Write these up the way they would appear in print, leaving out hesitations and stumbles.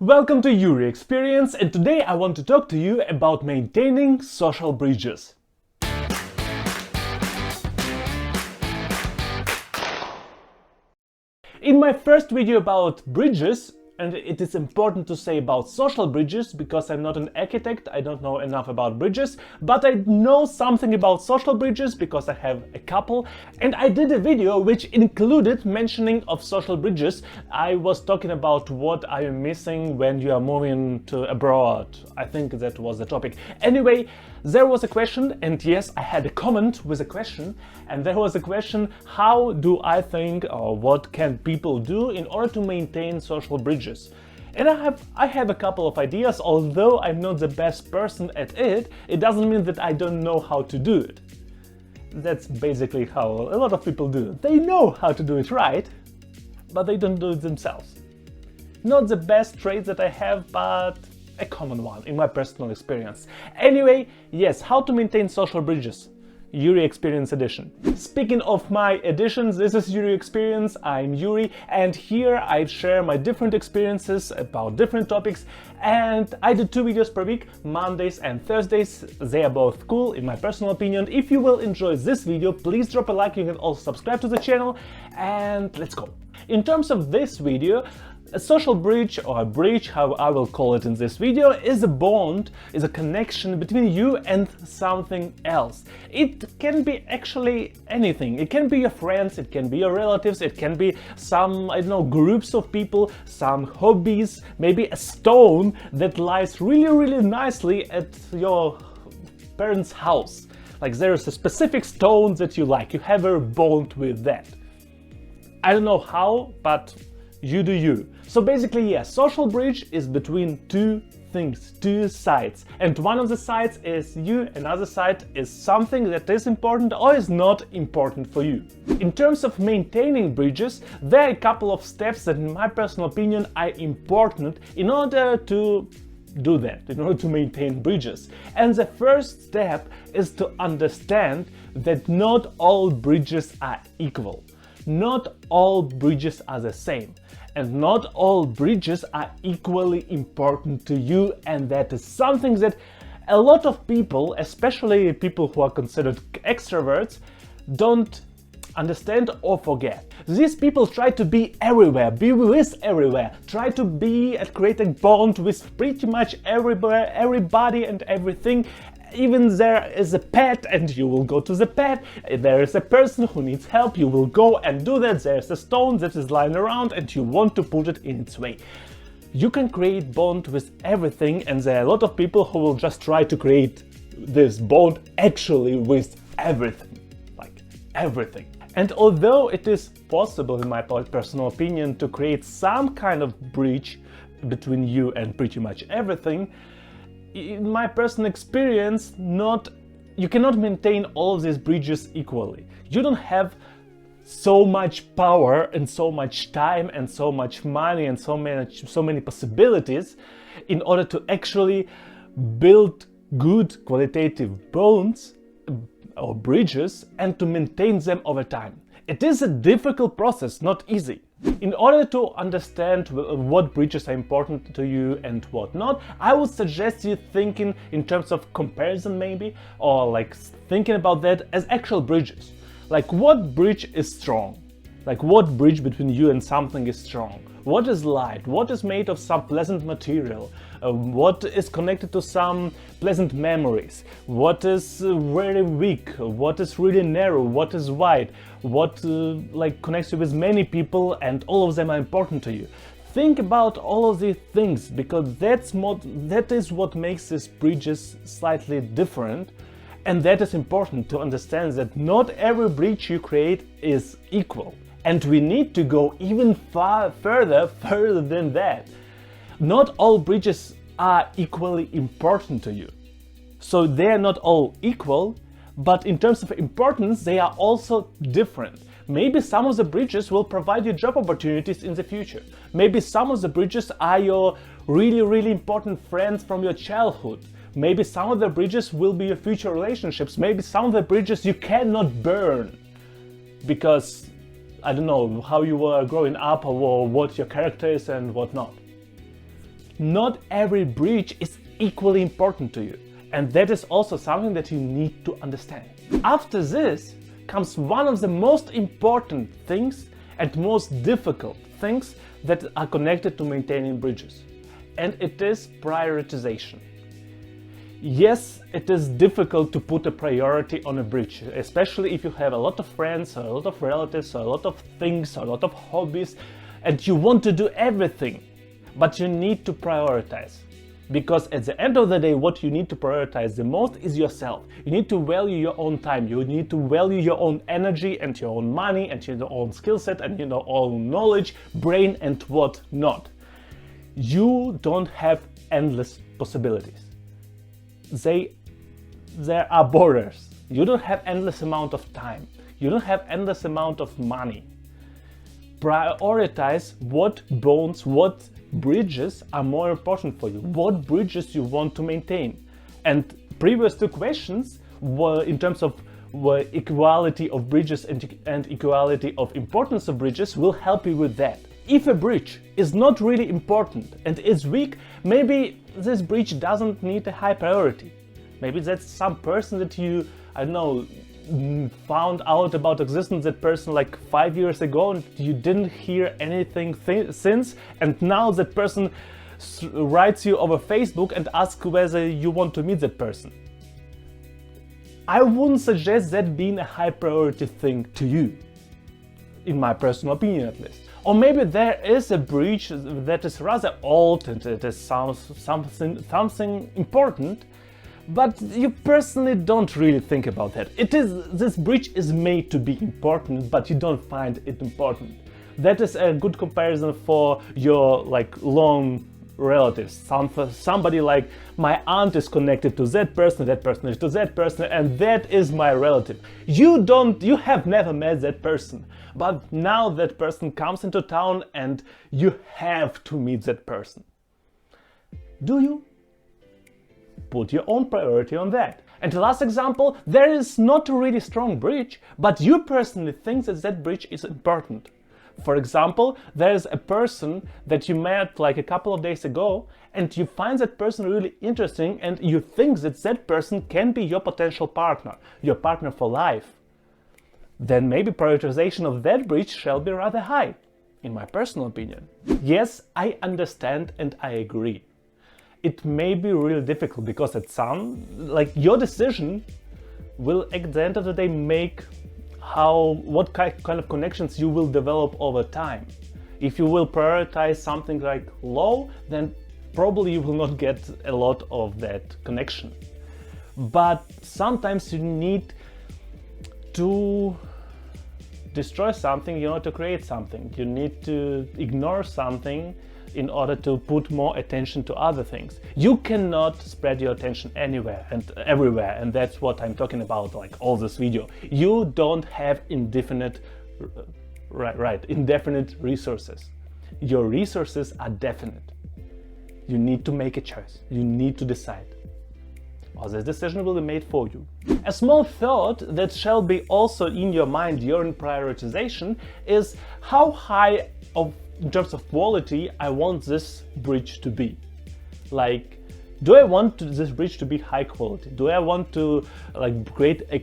Welcome to Yury Experience, and today I want to talk to you about maintaining social bridges. In my first video about bridges, and it is important to say about social bridges because I'm not an architect, I don't know enough about bridges, but I know something about social bridges because I have a couple, and I did a video which included mentioning of social bridges. I was talking about what are you missing when you are moving to abroad. I think that was the topic. Anyway, there was a question, and yes, I had a comment with a question, and there was a question: how do I think, or what can people do in order to maintain social bridges? And I have a couple of ideas. Although I'm not the best person at it, it doesn't mean that I don't know how to do it. That's basically how a lot of people do it. They know how to do it right, but they don't do it themselves. Not the best trait that I have, but a common one in my personal experience. Anyway, yes, how to maintain social bridges. Yury Experience edition. Speaking of my editions, this is Yury Experience, I'm Yury, and here I share my different experiences about different topics, and I do 2 videos per week, Mondays and Thursdays. They are both cool, in my personal opinion. If you will enjoy this video, please drop a like. You can also subscribe to the channel, and let's go. In terms of this video, a social bridge, or a bridge, how I will call it in this video, is a bond, is a connection between you and something else. It can be actually anything. It can be your friends, it can be your relatives, it can be some, I don't know, groups of people, some hobbies, maybe a stone that lies really nicely at your parents' house. Like there's a specific stone that you like, you have a bond with that. I don't know how, but you do you. So basically, yes, social bridge is between two things, two sides. And one of the sides is you, another side is something that is important or is not important for you. In terms of maintaining bridges, there are a couple of steps that in my personal opinion are important in order to do that, in order to maintain bridges. And the first step is to understand that not all bridges are equal. Not all bridges are the same, and not all bridges are equally important to you, and that is something that a lot of people, especially people who are considered extroverts, don't understand or forget. These people try to be everywhere, be with everywhere, try to be and create a bond with pretty much everywhere, everybody and everything. Even there is a pet and you will go to the pet, there is a person who needs help, you will go and do that, there's a stone that is lying around and you want to put it in its way. You can create bond with everything, and there are a lot of people who will just try to create this bond actually with everything, like everything. And although it is possible, in my personal opinion, to create some kind of bridge between you and pretty much everything, in my personal experience, you cannot maintain all of these bridges equally. You don't have so much power and so much time and so much money and so many possibilities in order to actually build good qualitative bonds or bridges and to maintain them over time. It is a difficult process, not easy. In order to understand what bridges are important to you and what not, I would suggest you thinking in terms of comparison maybe, or like thinking about that as actual bridges. Like what bridge is strong? Like what bridge between you and something is strong? What is light? What is made of some pleasant material? What is connected to some pleasant memories? What is very weak? What is really narrow? What is wide? What like connects you with many people, and all of them are important to you. Think about all of these things, because that is what makes these bridges slightly different, and that is important to understand that not every bridge you create is equal. And we need to go even further than that. Not all bridges are equally important to you. So they are not all equal, but in terms of importance, they are also different. Maybe some of the bridges will provide you job opportunities in the future. Maybe some of the bridges are your really important friends from your childhood. Maybe some of the bridges will be your future relationships. Maybe some of the bridges you cannot burn because I don't know how you were growing up or what your character is and what not. not every bridge is equally important to you. And that is also something that you need to understand. After this comes one of the most important things and most difficult things that are connected to maintaining bridges. And it is prioritization. Yes, it is difficult to put a priority on a bridge, especially if you have a lot of friends, or a lot of relatives, or a lot of things, or a lot of hobbies, and you want to do everything, but you need to prioritize. Because at the end of the day, what you need to prioritize the most is yourself. You need to value your own time, you need to value your own energy and your own money and your own skill set and your own knowledge, brain and what not. You don't have endless possibilities. There are borders. You don't have endless amount of time. You don't have endless amount of money. Prioritize what bonds, what bridges are more important for you, what bridges you want to maintain. And previous two questions were in terms of equality of bridges and equality of importance of bridges will help you with that. If a bridge is not really important and is weak, maybe this bridge doesn't need a high priority. Maybe that's some person that you, I don't know, found out about existence that person like 5 years ago and you didn't hear anything since, and now that person writes you over Facebook and asks whether you want to meet that person. I wouldn't suggest that being a high priority thing to you, in my personal opinion at least. Or maybe there is a bridge that is rather old and it is something important, but you personally don't really think about that. This bridge is made to be important, but you don't find it important. That is a good comparison for your long relatives. Somebody like my aunt is connected to that person is to that person, and that is my relative. You have never met that person, but now that person comes into town and you have to meet that person. Do you? Put your own priority on that. And the last example, there is not a really strong bridge, but you personally think that that bridge is important. For example, there's a person that you met like a couple of days ago and you find that person really interesting and you think that that person can be your potential partner, your partner for life. Then maybe prioritization of that bridge shall be rather high, in my personal opinion. Yes, I understand and I agree. It may be really difficult because your decision will at the end of the day make what kind of connections you will develop over time. If you will prioritize something like low, then probably you will not get a lot of that connection. But sometimes you need to destroy something in order to create something. You need to ignore something in order to put more attention to other things. You cannot spread your attention anywhere and everywhere, and that's what I'm talking about, like all this video. You don't have indefinite resources. Your resources are definite. You need to make a choice. You need to decide. Or this decision will be made for you. A small thought that shall be also in your mind during prioritization is how high in terms of quality I want this bridge to be. Like, do I want this bridge to be high quality? Do I want to create a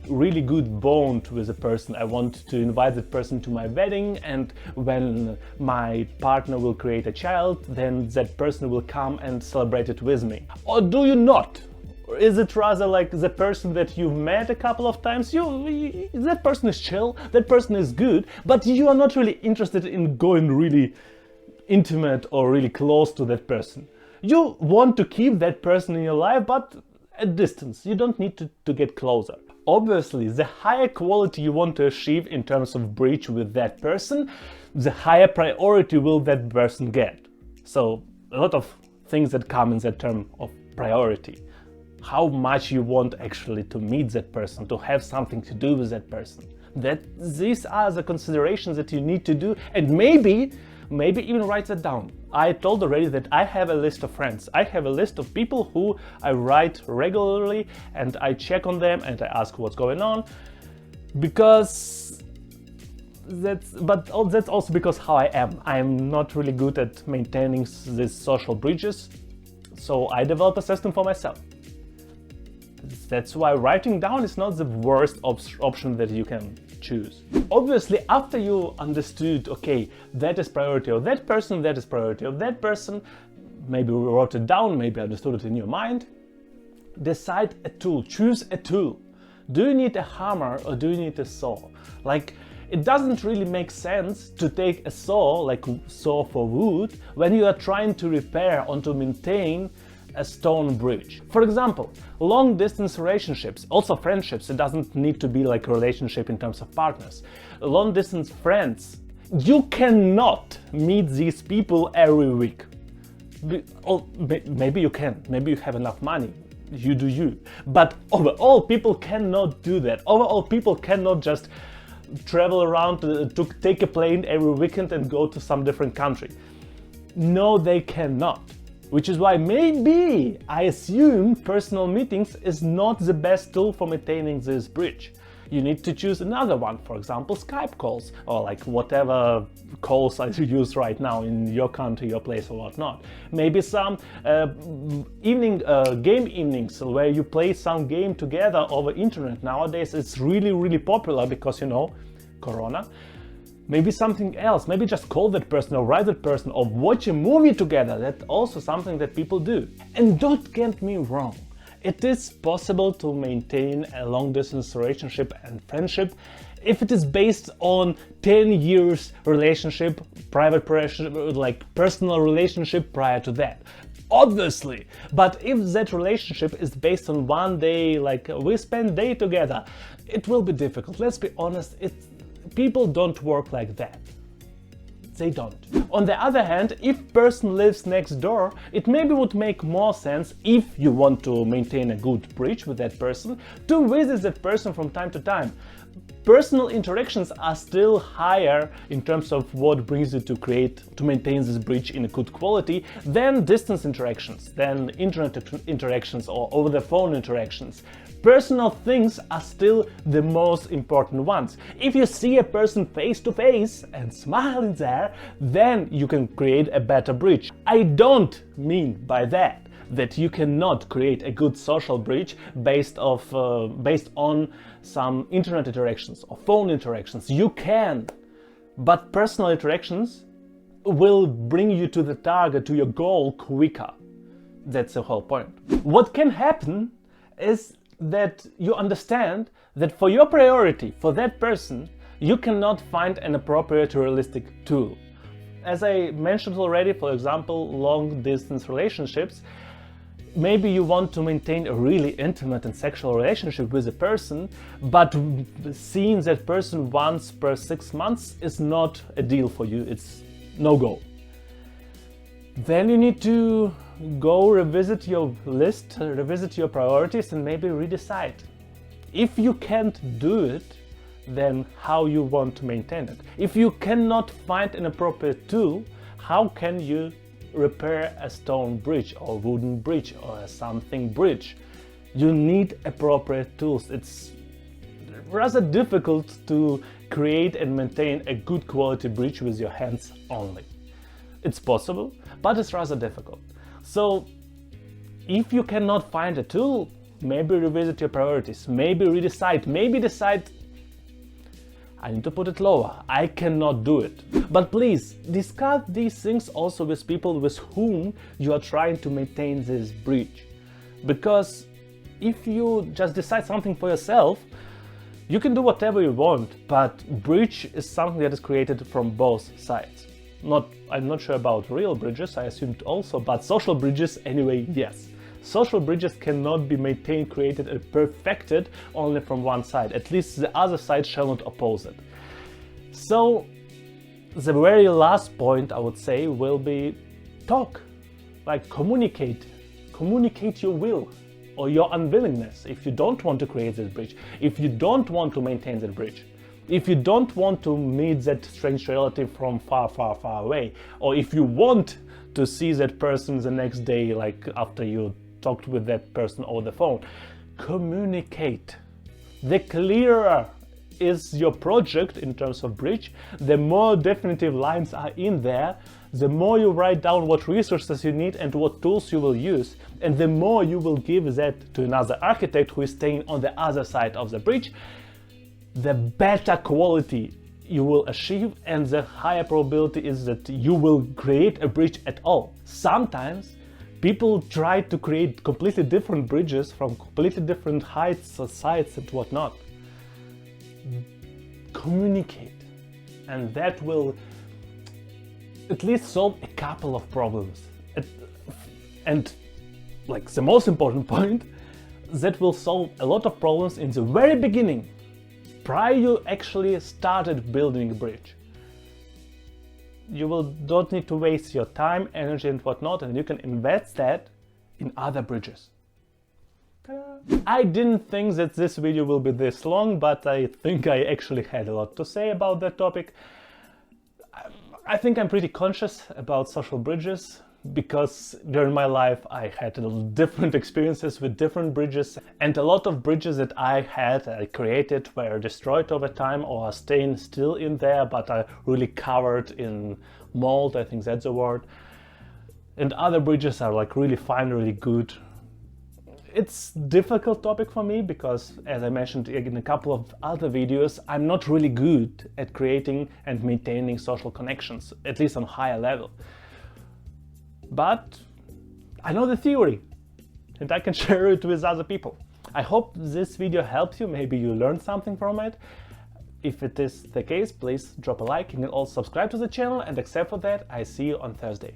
really good bond with a person? I want to invite that person to my wedding, and when my partner will create a child, then that person will come and celebrate it with me. Or do you not? Or is it rather like the person that you've met a couple of times? That person is chill, that person is good, but you are not really interested in going really intimate or really close to that person. You want to keep that person in your life, but at distance. You don't need to get closer. Obviously, the higher quality you want to achieve in terms of bridge with that person, the higher priority will that person get. So a lot of things that come in that term of priority. How much you want actually to meet that person, to have something to do with that person. These are the considerations that you need to do, and maybe even write that down. I told already that I have a list of friends. I have a list of people who I write regularly and I check on them and I ask what's going on, because that's also because how I am. I'm not really good at maintaining these social bridges, so I developed a system for myself. That's why writing down is not the worst option that you can choose. Obviously, after you understood, okay, that is priority of that person, that is priority of that person, maybe we wrote it down, maybe understood it in your mind, decide a tool, choose a tool. Do you need a hammer or do you need a saw? Like, it doesn't really make sense to take a saw, like saw for wood, when you are trying to repair or to maintain a stone bridge. For example, long distance relationships, also friendships, it doesn't need to be like a relationship in terms of partners. Long distance friends, you cannot meet these people every week. Maybe you can, maybe you have enough money, you do you. But overall, people cannot do that. Overall, people cannot just travel around to take a plane every weekend and go to some different country. No, they cannot. Which is why maybe I assume personal meetings is not the best tool for maintaining this bridge. You need to choose another one, for example, Skype calls, or like whatever calls I use right now in your country, your place, or whatnot. Maybe some game evenings where you play some game together over internet. Nowadays it's really popular because, you know, Corona. Maybe something else, maybe just call that person or write that person or watch a movie together. That's also something that people do. And don't get me wrong, it is possible to maintain a long distance relationship and friendship if it is based on 10 years relationship, private like personal relationship prior to that. Obviously, but if that relationship is based on one day, like we spend day together, it will be difficult. Let's be honest, people don't work like that. They don't. On the other hand, if person lives next door, it maybe would make more sense, if you want to maintain a good bridge with that person, to visit that person from time to time. Personal interactions are still higher in terms of what brings you to maintain this bridge in a good quality than distance interactions, than internet interactions or over the phone interactions. Personal things are still the most important ones. If you see a person face to face and smiling there, then you can create a better bridge. I don't mean by that you cannot create a good social bridge based on some internet interactions or phone interactions. You can, but personal interactions will bring you to the target, to your goal quicker. That's the whole point. What can happen is that you understand that for your priority, for that person, you cannot find an appropriate realistic tool. As I mentioned already, for example, long distance relationships, maybe you want to maintain a really intimate and sexual relationship with a person, but seeing that person once per 6 months is not a deal for you, it's no go. Then you need to go revisit your list, revisit your priorities, and maybe redecide. If you can't do it, then how you want to maintain it. If you cannot find an appropriate tool, how can you repair a stone bridge or wooden bridge or a something bridge? You need appropriate tools. It's rather difficult to create and maintain a good quality bridge with your hands only. It's possible, but it's rather difficult. So if you cannot find a tool, maybe revisit your priorities, maybe redecide, maybe decide, I need to put it lower, I cannot do it. But please discuss these things also with people with whom you are trying to maintain this bridge. Because if you just decide something for yourself, you can do whatever you want, but bridge is something that is created from both sides. I'm not sure about real bridges, I assumed also, but social bridges anyway, yes. Social bridges cannot be maintained, created and perfected only from one side. At least the other side shall not oppose it. So the very last point I would say will be talk, like communicate your will or your unwillingness if you don't want to create this bridge, if you don't want to maintain that bridge. If you don't want to meet that strange relative from far away, or if you want to see that person the next day, like after you talked with that person over the phone, communicate. The clearer is your project in terms of bridge, the more definitive lines are in there, the more you write down what resources you need and what tools you will use, and the more you will give that to another architect who is staying on the other side of the bridge, the better quality you will achieve and the higher probability is that you will create a bridge at all. Sometimes people try to create completely different bridges from completely different heights, sides and whatnot. Communicate, and that will at least solve a couple of problems. And like the most important point, that will solve a lot of problems in the very beginning, prior you actually started building a bridge. You don't need to waste your time, energy and whatnot, and you can invest that in other bridges. Ta-da! I didn't think that this video will be this long, but I think I actually had a lot to say about that topic. I think I'm pretty conscious about social bridges because during my life I had different experiences with different bridges, and a lot of bridges that I created were destroyed over time or are staying still in there but are really covered in mold, I think that's the word. And other bridges are like really fine, really good. It's a difficult topic for me because, as I mentioned in a couple of other videos, I'm not really good at creating and maintaining social connections, at least on a higher level. But I know the theory and I can share it with other people. I hope this video helps you, maybe you learned something from it. If it is the case, please drop a like and also subscribe to the channel, and except for that, I see you on Thursday.